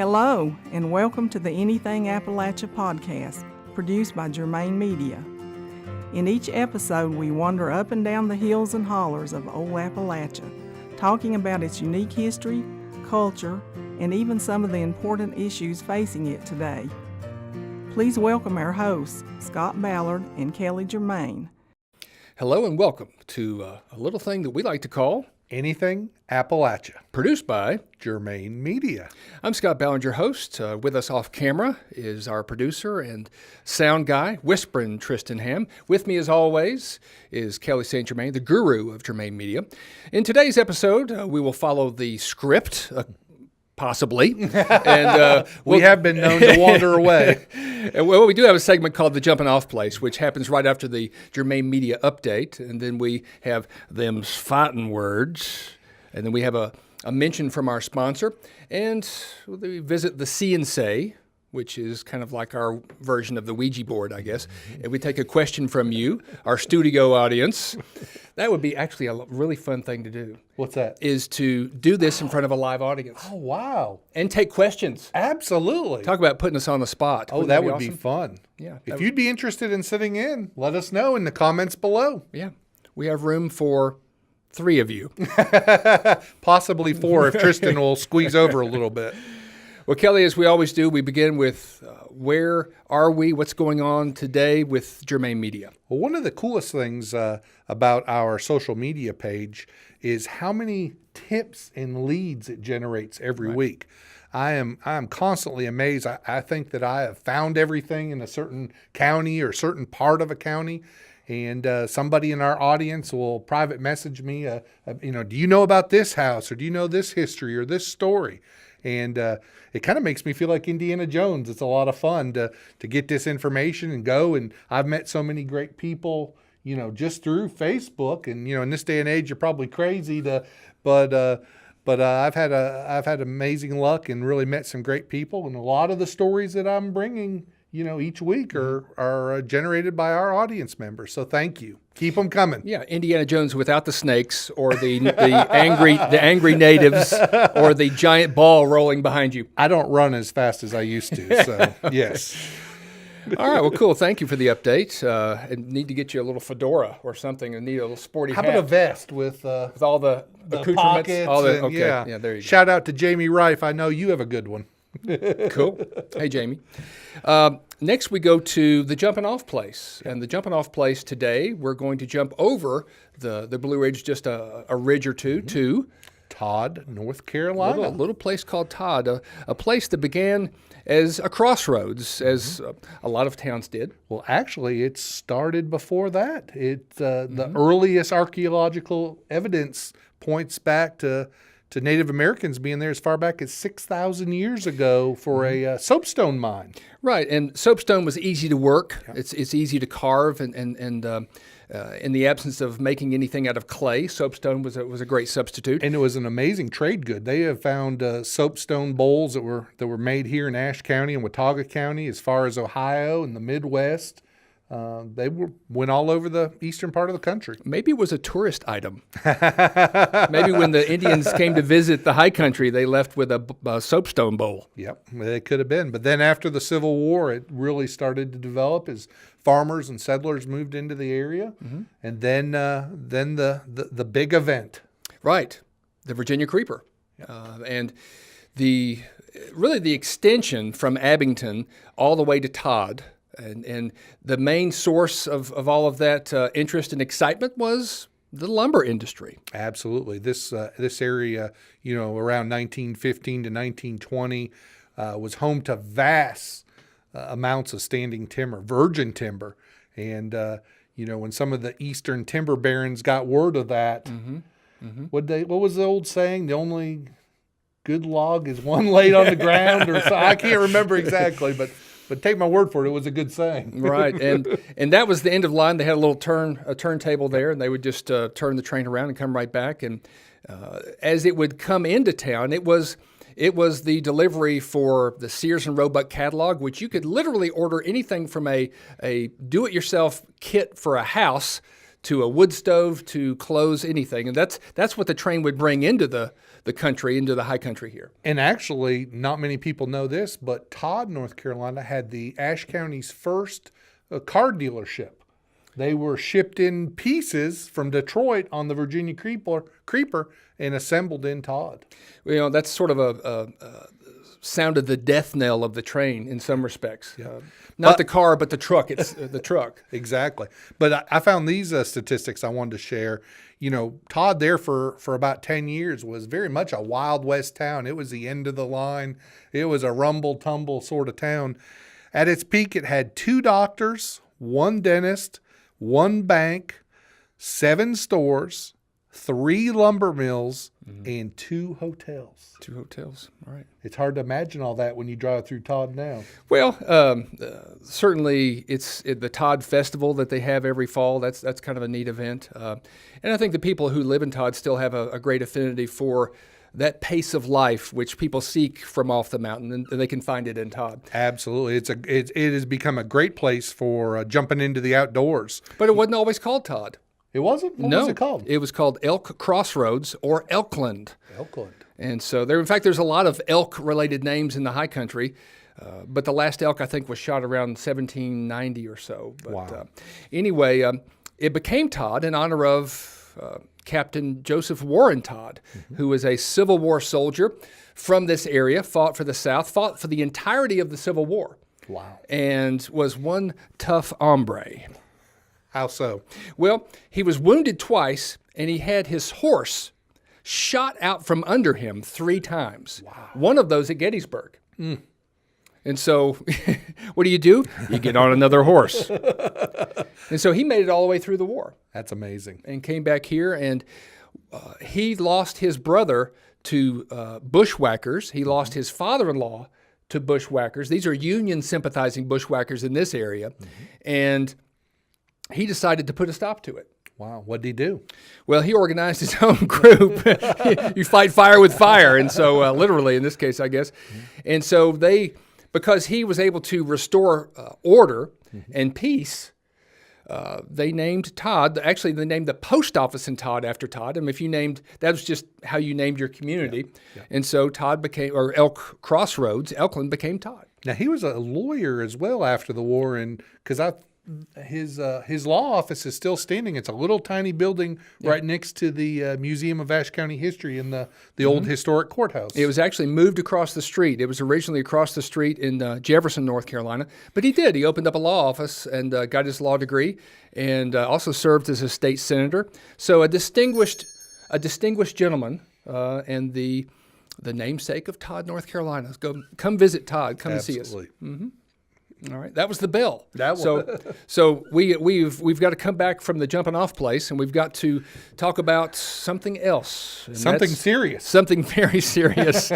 Hello, and welcome to the Anything Appalachia podcast, produced by Germain Media. In each episode, we wander up and down the hills and hollers of old Appalachia, talking about its unique history, culture, and even some of the important issues facing it today. Please welcome our hosts, Scott Ballard and Kelly Germain. Hello and welcome to a little thing that we like to call Anything Appalachia, produced by Germain Media. I'm Scott Ballard, your host. With us off camera is our producer and sound guy, Whispering Tristan Ham. With me, as always, is Kelly St. Germain, the guru of Germain Media. In today's episode, we will follow the script, possibly. And we have been known to wander away. And well, we do have a segment called the Jumpingoff Place, which happens right after the Germain Media update. And then we have them's fighting words. And then we have a mention from our sponsor. And we visit the See and Say, which is kind of like our version of the Ouija board, I guess. And we take a question from you, our studio audience. That would be actually a really fun thing to do. What's that? Is to do this in front of a live audience. Oh, wow. And take questions. Absolutely. Talk about putting us on the spot. Oh, that would be fun. Yeah. If you'd be interested in sitting in, let us know in the comments below. Yeah. We have room for 3 of you. Possibly 4 if Tristan will squeeze over a little bit. Well, Kelly, as we always do, we begin with where are we, what's going on today with Germain Media? Well, one of the coolest things about our social media page is how many tips and leads it generates every week. I am constantly amazed. I think that I have found everything in a certain county or certain part of a county, and somebody in our audience will private message me, do you know about this house, or do you know this history or this story? And it kind of makes me feel like Indiana Jones. It's a lot of fun to get this information and go. And I've met so many great people, just through Facebook. And, in this day and age, you're probably crazy but I've had amazing luck and really met some great people. And a lot of the stories that I'm bringing, each week are generated by our audience members. So thank you. Keep them coming. Yeah, Indiana Jones without the snakes, or the angry natives, or the giant ball rolling behind you. I don't run as fast as I used to, so yes. All right, well, cool. Thank you for the update. I need to get you a little fedora or something. I need a little sporty hat. How about a vest with all the accoutrements? Pockets? Okay, yeah, there you go. Shout out to Jamie Rife. I know you have a good one. Cool. Hey, Jamie. Next, we go to the Jumpingoff Place. And the Jumpingoff Place today, we're going to jump over the Blue Ridge just a ridge or two to Todd, North Carolina. A little place called Todd, a place that began as a crossroads, as a lot of towns did. Well, actually, it started before that. The earliest archaeological evidence points back to Native Americans being there as far back as 6,000 years ago for a soapstone mine. Right, and soapstone was easy to work. Yeah. It's easy to carve, and in the absence of making anything out of clay, soapstone was a great substitute. And it was an amazing trade good. They have found soapstone bowls that were made here in Ashe County and Watauga County, as far as Ohio and the Midwest. They went all over the eastern part of the country. Maybe it was a tourist item. Maybe when the Indians came to visit the high country, they left with a soapstone bowl. Yep, it could have been. But then after the Civil War, it really started to develop as farmers and settlers moved into the area. Mm-hmm. And then the big event. Right, the Virginia Creeper. And the extension from Abington all the way to Todd. And the main source of all of that interest and excitement was the lumber industry. Absolutely. This area, around 1915 to 1920, was home to vast amounts of standing timber, virgin timber. And, when some of the eastern timber barons got word of that, what was the old saying? The only good log is one laid on the ground, or so. I can't remember exactly, but take my word for it, it was a good saying. Right, and that was the end of the line. They had a turntable there, and they would just turn the train around and come right back. And as it would come into town, it was the delivery for the Sears and Roebuck catalog, which you could literally order anything from a do-it-yourself kit for a house to a wood stove to clothes, anything. And that's what the train would bring into the country, into the high country here. And actually, not many people know this, but Todd, North Carolina, had the Ashe County's first car dealership. They were shipped in pieces from Detroit on the Virginia Creeper and assembled in Todd. You know, that's sort of a sounded the death knell of the train in some respects. Yeah. Not the car, but the truck. It's the truck. Exactly. But I found these statistics I wanted to share. You know, Todd there for about 10 years was very much a Wild West town. It was the end of the line. It was a rumble-tumble sort of town. At its peak, it had 2 doctors, 1 dentist, 1 bank, 7 stores, 3 lumber mills, and 2 hotels. 2 hotels. All right. It's hard to imagine all that when you drive through Todd now. Well, certainly it's the Todd Festival that they have every fall. That's kind of a neat event. And I think the people who live in Todd still have a great affinity for that pace of life which people seek from off the mountain, and they can find it in Todd. Absolutely. It has become a great place for jumping into the outdoors. But it wasn't always called Todd. It wasn't? What was it called? It was called Elk Crossroads or Elkland. Elkland. And so there's a lot of elk-related names in the high country, but the last elk, I think, was shot around 1790 or so. But, wow. Anyway, it became Todd in honor of Captain Joseph Warren Todd, who was a Civil War soldier from this area, fought for the South, fought for the entirety of the Civil War. Wow. And was one tough hombre. How so? Well, he was wounded twice, and he had his horse shot out from under him 3 times. Wow. One of those at Gettysburg. And so what do? You get on another horse. And so he made it all the way through the war. That's amazing. And came back here, and he lost his brother to bushwhackers. He lost his father-in-law to bushwhackers. These are Union sympathizing bushwhackers in this area. And he decided to put a stop to it. Wow. What did he do? Well, he organized his own group. You fight fire with fire. And so literally in this case, I guess. And so because he was able to restore order and peace, they named Todd. Actually, they named the post office in Todd after Todd. And that was just how you named your community. Yeah. And so Elk Crossroads, Elkland became Todd. Now, he was a lawyer as well after the war, and because his law office is still standing. It's a little tiny building right next to the Museum of Ashe County History in the old historic courthouse. It was actually moved across the street. It was originally across the street in Jefferson, North Carolina. But he did. He opened up a law office and got his law degree, and also served as a state senator. So a distinguished gentleman, and the namesake of Todd, North Carolina. Come visit Todd. Come and see us. Absolutely. All right, that was the bell. So we've got to come back from the jumping off place, and we've got to talk about something else. Something serious. Something very serious.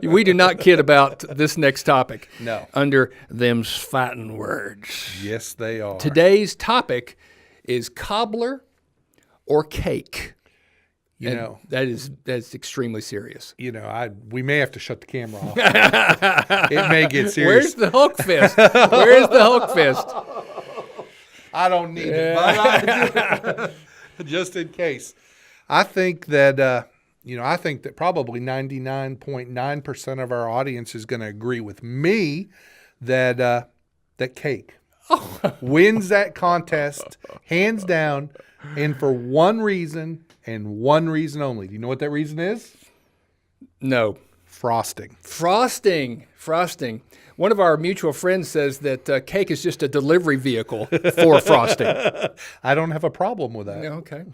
We do not kid about this next topic. No. Under them's fighting words. Yes, they are. Today's topic is cobbler or cake. That's extremely serious. We may have to shut the camera off. It may get serious. Where's the Hulk fist? Where's the Hulk fist? I don't need it, but just in case. I think that probably 99.9% of our audience is going to agree with me that cake wins that contest hands down, and for one reason. And one reason only. Do you know what that reason is? No. Frosting. One of our mutual friends says that cake is just a delivery vehicle for frosting. I don't have a problem with that. Okay.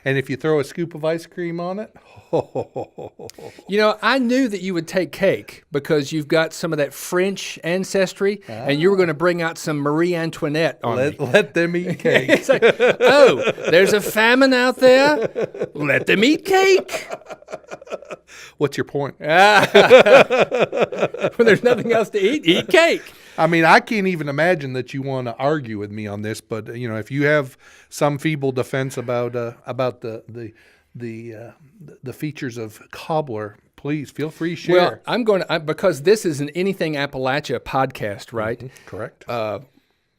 And if you throw a scoop of ice cream on it, I knew that you would take cake because you've got some of that French ancestry, and you were going to bring out some Marie Antoinette on me. Let them eat cake. It's like, there's a famine out there. Let them eat cake. What's your point? When there's nothing else to eat cake. I mean, I can't even imagine that you want to argue with me on this, but if you have some feeble defense about the features of cobbler, please feel free to share. Well, I'm going to because this is an Anything Appalachia podcast, right? Correct. I'm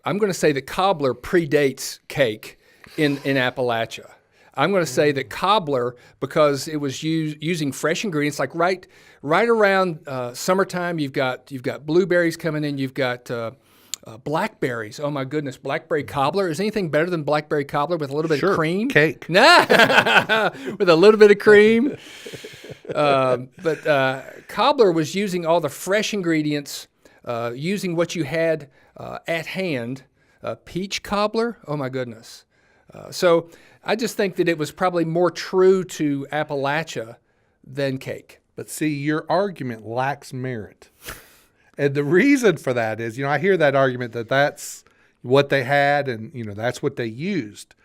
going to say that cobbler predates cake, in Appalachia. I'm going to say that cobbler, because it was using fresh ingredients, like right around summertime. You've got blueberries coming in. You've got blackberries. Oh my goodness, blackberry cobbler. Is anything better than blackberry cobbler with a little bit of cream? Cake. Nah, with a little bit of cream. But cobbler was using all the fresh ingredients, using what you had at hand. Peach cobbler. Oh my goodness. So I just think that it was probably more true to Appalachia than cake. But see, your argument lacks merit. And the reason for that is, I hear that argument that that's what they had and, that's what they used.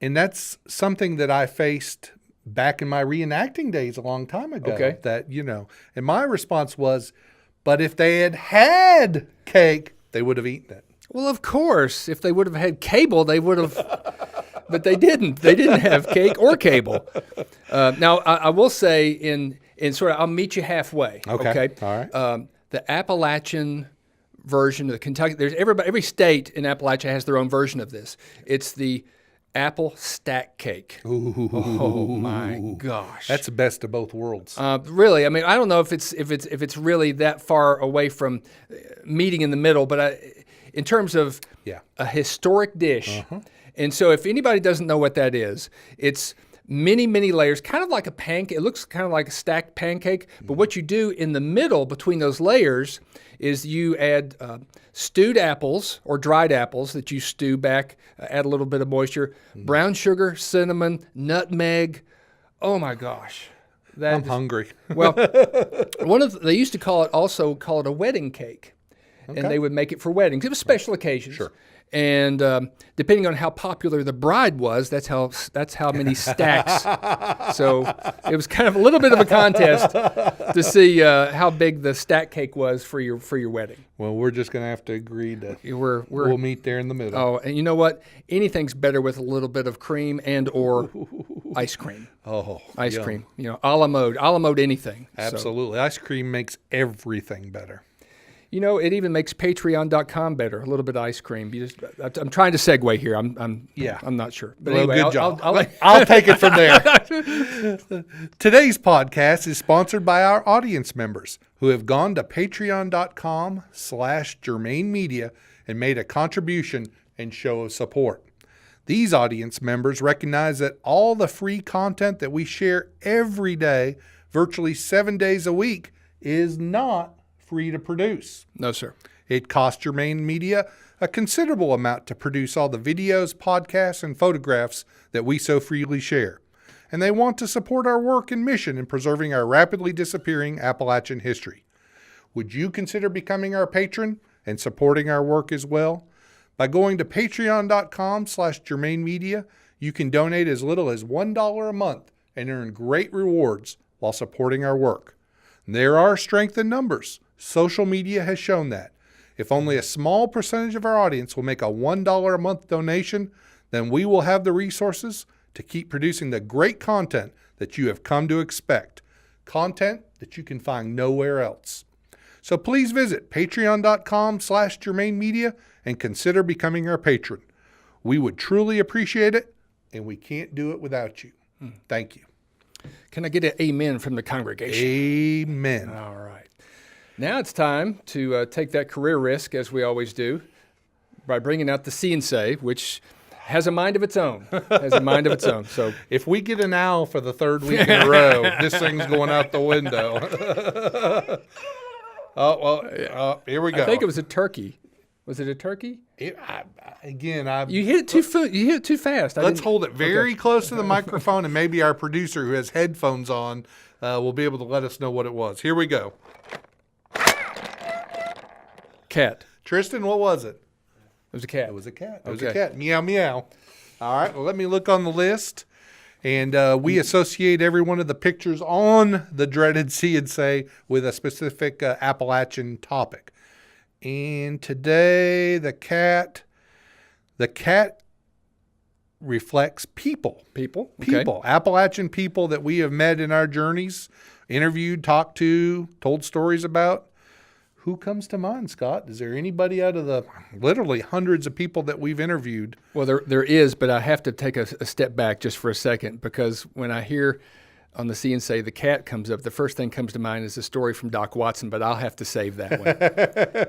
And that's something that I faced back in my reenacting days a long time ago. Okay. That, and my response was, but if they had had cake, they would have eaten it. Well, of course, if they would have had cable, they would have... But they didn't. They didn't have cake or cable. Now, I will say in sort of, I'll meet you halfway. Okay. All right. The Appalachian version of the Kentucky, every state in Appalachia has their own version of this. It's the apple stack cake. Ooh. Oh my gosh. That's the best of both worlds. Really, I mean, I don't know if it's really that far away from meeting in the middle, but in terms of a historic dish. Uh-huh. And so if anybody doesn't know what that is, it's many, many layers, kind of like a pancake. It looks kind of like a stacked pancake. But what you do in the middle between those layers is you add stewed apples or dried apples that you stew back, add a little bit of moisture, brown sugar, cinnamon, nutmeg. Oh, my gosh. I'm hungry. Well, they used to call it a wedding cake. Okay. And they would make it for weddings. It was special occasions. Sure. And depending on how popular the bride was, that's how many stacks. So it was kind of a little bit of a contest to see how big the stack cake was for your wedding. Well, we're just going to have to agree that we'll meet there in the middle. Oh, and you know what? Anything's better with a little bit of cream and or ice cream. Oh, ice yum. cream. A la mode anything. Absolutely, so. Ice cream makes everything better. It even makes Patreon.com better. A little bit of ice cream. I'm trying to segue here. I'm not sure. But well, anyway, good job. I'll take it from there. Today's podcast is sponsored by our audience members who have gone to patreon.com/Germain Media and made a contribution and show of support. These audience members recognize that all the free content that we share every day, virtually 7 days a week, is not free to produce. No, sir. It costs Germain Media a considerable amount to produce all the videos, podcasts, and photographs that we so freely share. And they want to support our work and mission in preserving our rapidly disappearing Appalachian history. Would you consider becoming our patron and supporting our work as well? By going to patreon.com/Germain Media, you can donate as little as $1 a month and earn great rewards while supporting our work. There are strength in numbers. Social media has shown that. If only a small percentage of our audience will make a $1 a month donation, then we will have the resources to keep producing the great content that you have come to expect. Content that you can find nowhere else. So please visit patreon.com/Germain Media and consider becoming our patron. We would truly appreciate it, and we can't do it without you. Thank you. Can I get an amen from the congregation? Amen. All right. Now it's time to take that career risk, as we always do, by bringing out the CNC, which has a mind of its own. So if we get an owl for the third week in a row, this thing's going out the window. Here we go. I think it was a turkey. Was it a turkey? You hit it too fast. Let's hold it very close to the microphone, and maybe our producer who has headphones on will be able to let us know what it was. Here we go. Cat. Tristan, what was it? It was a cat. It was a cat. It okay. was a cat. Meow, meow. All right. Well, let me look on the list. And we associate every one of the pictures on the dreaded CNC with a specific Appalachian topic. And today, the cat reflects people. People. Okay. People. Appalachian people that we have met in our journeys, interviewed, talked to, told stories about, who comes to mind, Scott? Is there anybody out of the literally hundreds of people that we've interviewed? Well, there is, but I have to take a step back just for a second, because when I hear on the See and Say the cat comes up, the first thing comes to mind is a story from Doc Watson, but I'll have to save that one.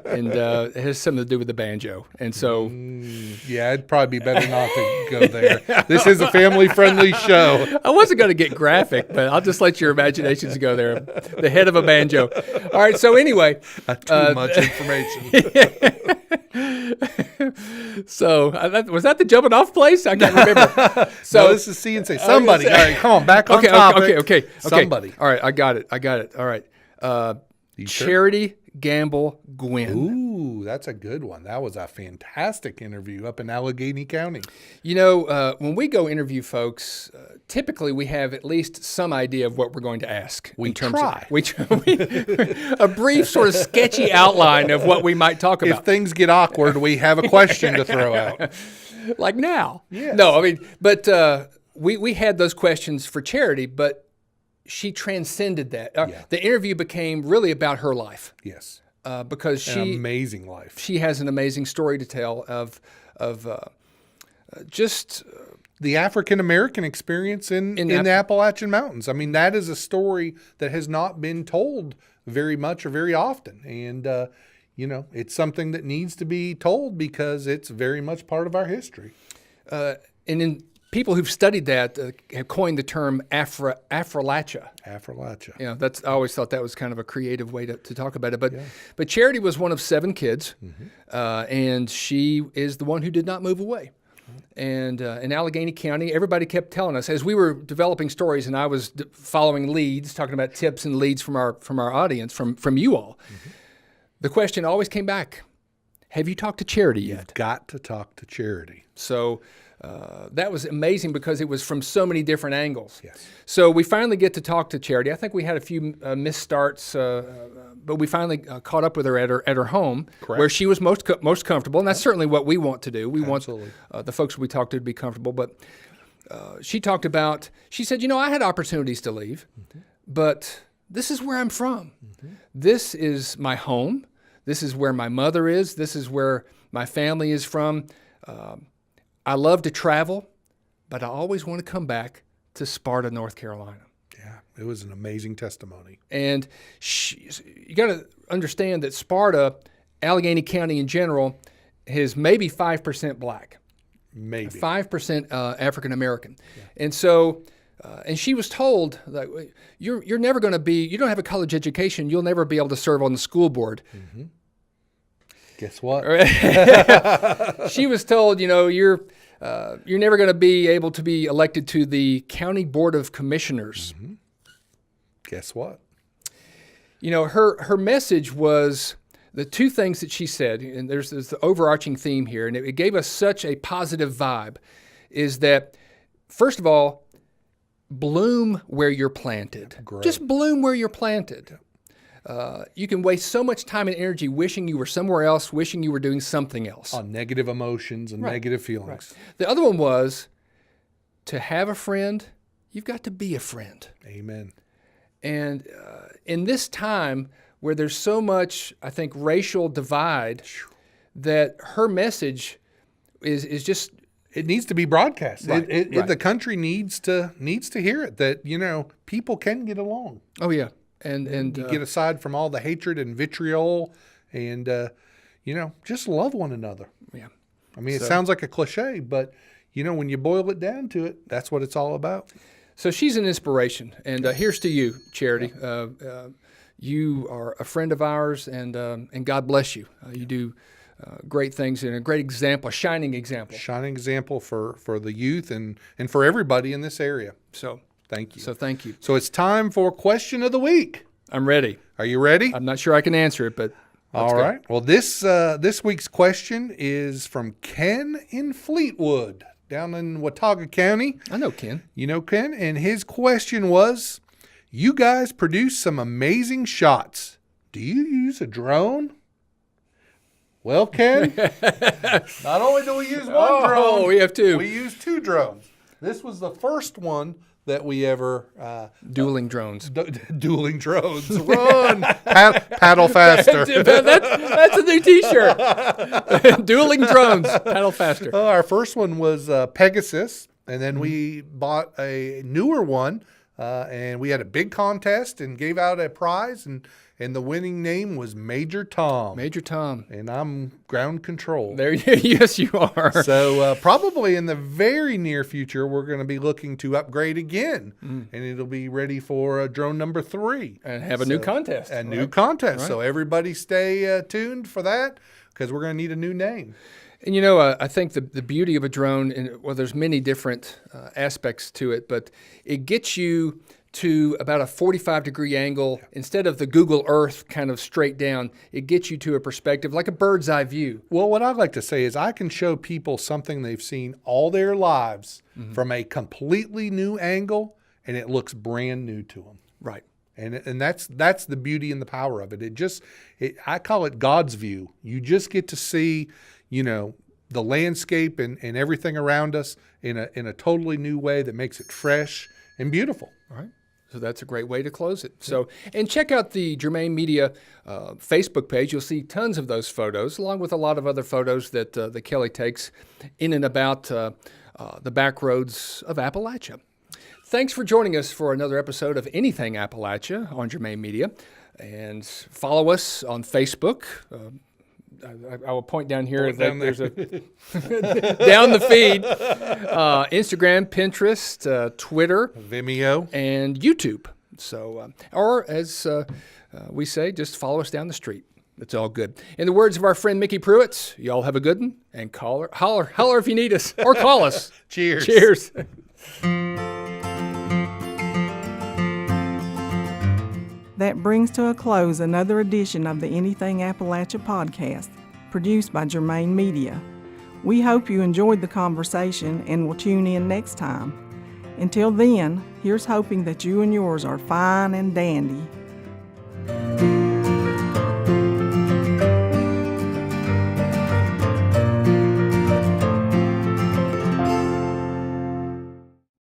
And it has something to do with the banjo. And so... yeah, it'd probably be better not to go there. This is a family-friendly show. I wasn't going to get graphic, but I'll just let your imaginations go there. The head of a banjo. All right, so anyway... Too much information. So, was that the jumping off place? I can't remember. So no, this is See and Say. Somebody. All right, come on, back on topic. Okay. Somebody. All right, I got it. All right. Charity Gambill Gwynn. Ooh, that's a good one. That was a fantastic interview up in Allegheny County. You know, when we go interview folks, typically we have at least some idea of what we're going to ask. We try. A brief sort of sketchy outline of what we might talk about. If things get awkward, we have a question to throw out. Like now. Yes. No, I mean, but we had those questions for Charity, but she transcended that. The interview became really about her life. Yes. Because an amazing life. She has an amazing story to tell of just the African American experience in the Appalachian Mountains. I mean, that is a story that has not been told very much or very often, and you know, it's something that needs to be told because it's very much part of our history. And in people who've studied that have coined the term Appalachia. Appalachia. Yeah, I always thought that was kind of a creative way to talk about it. But Charity was one of 7 kids, and she is the one who did not move away. And in Allegheny County, everybody kept telling us, as we were developing stories and I was following leads, talking about tips and leads from our audience, from you all, the question always came back, have you talked to Charity yet? You've got to talk to Charity. So that was amazing because it was from so many different angles. Yes. So we finally get to talk to Charity. I think we had a few misstarts, but we finally caught up with her at her home, Correct. where she was most comfortable, and that's certainly what we want to do. We Absolutely. want the folks we talk to be comfortable. But she talked about. She said, "You know, I had opportunities to leave, but this is where I'm from. This is my home. This is where my mother is. This is where my family is from." I love to travel, but I always want to come back to Sparta, North Carolina. Yeah, it was an amazing testimony. And you got to understand that Sparta, Allegheny County in general, is maybe 5% black. Maybe. 5% African American. Yeah. And so, and she was told that you're never going to be, you don't have a college education, you'll never be able to serve on the school board. Guess what? She was told, you know, you're never going to be able to be elected to the County Board of Commissioners. Guess what? You know, her message was the 2 things that she said, and there's the overarching theme here, and it gave us such a positive vibe, is that, first of all, bloom where you're planted. Great. Just bloom where you're planted. You can waste so much time and energy wishing you were somewhere else, wishing you were doing something else. On negative emotions and negative feelings. Right. The other one was, to have a friend, you've got to be a friend. Amen. And in this time where there's so much, I think, racial divide, that her message is just... It needs to be broadcast. Right. The country needs to hear it, that, you know, people can get along. Oh, yeah. And you get aside from all the hatred and vitriol and, you know, just love one another. Yeah. I mean, it sounds like a cliche, but, you know, when you boil it down to it, that's what it's all about. So she's an inspiration. And here's to you, Charity. You are a friend of ours, and God bless you. You do great things and a great example, a shining example. Shining example for the youth and for everybody in this area. So thank you. So thank you. So it's time for Question of the Week. I'm ready. Are you ready? I'm not sure I can answer it, but all right. Well, this week's question is from Ken in Fleetwood, down in Watauga County. I know Ken. You know Ken? And his question was, you guys produce some amazing shots. Do you use a drone? Well, Ken, not only do we use one drone, we have 2. We use 2 drones. This was the first one that we ever Dueling drones. dueling drones. Run, paddle faster. That's a new T-shirt. Dueling drones, paddle faster. Our first one was Pegasus, and then we bought a newer one, and we had a big contest and gave out a prize, and the winning name was Major Tom. Major Tom. And I'm ground control. Yes, you are. So probably in the very near future, we're going to be looking to upgrade again, and it'll be ready for drone number 3. And have a new contest. New contest. Right. So everybody stay tuned for that, because we're going to need a new name. And I think the beauty of a drone, there's many different aspects to it, but it gets you to about a 45-degree angle. Instead of the Google Earth kind of straight down, it gets you to a perspective like a bird's eye view. Well, what I like to say is I can show people something they've seen all their lives from a completely new angle, and it looks brand new to them. Right. And that's the beauty and the power of it. I call it God's view. You just get to see, the landscape and everything around us in a totally new way that makes it fresh and beautiful. All right. So that's a great way to close it. So, and check out the Germain Media Facebook page. You'll see tons of those photos, along with a lot of other photos that Kelly takes in and about the back roads of Appalachia. Thanks for joining us for another episode of Anything Appalachia on Germain Media. And follow us on Facebook. I will point down here that there's a down the feed, Instagram, Pinterest, Twitter, Vimeo, and YouTube. So, or as we say, just follow us down the street. It's all good. In the words of our friend Mickey Pruitt, y'all have a good one, and holler if you need us, or call us. Cheers. Cheers. That brings to a close another edition of the Anything Appalachia podcast, produced by Germain Media. We hope you enjoyed the conversation and will tune in next time. Until then, here's hoping that you and yours are fine and dandy.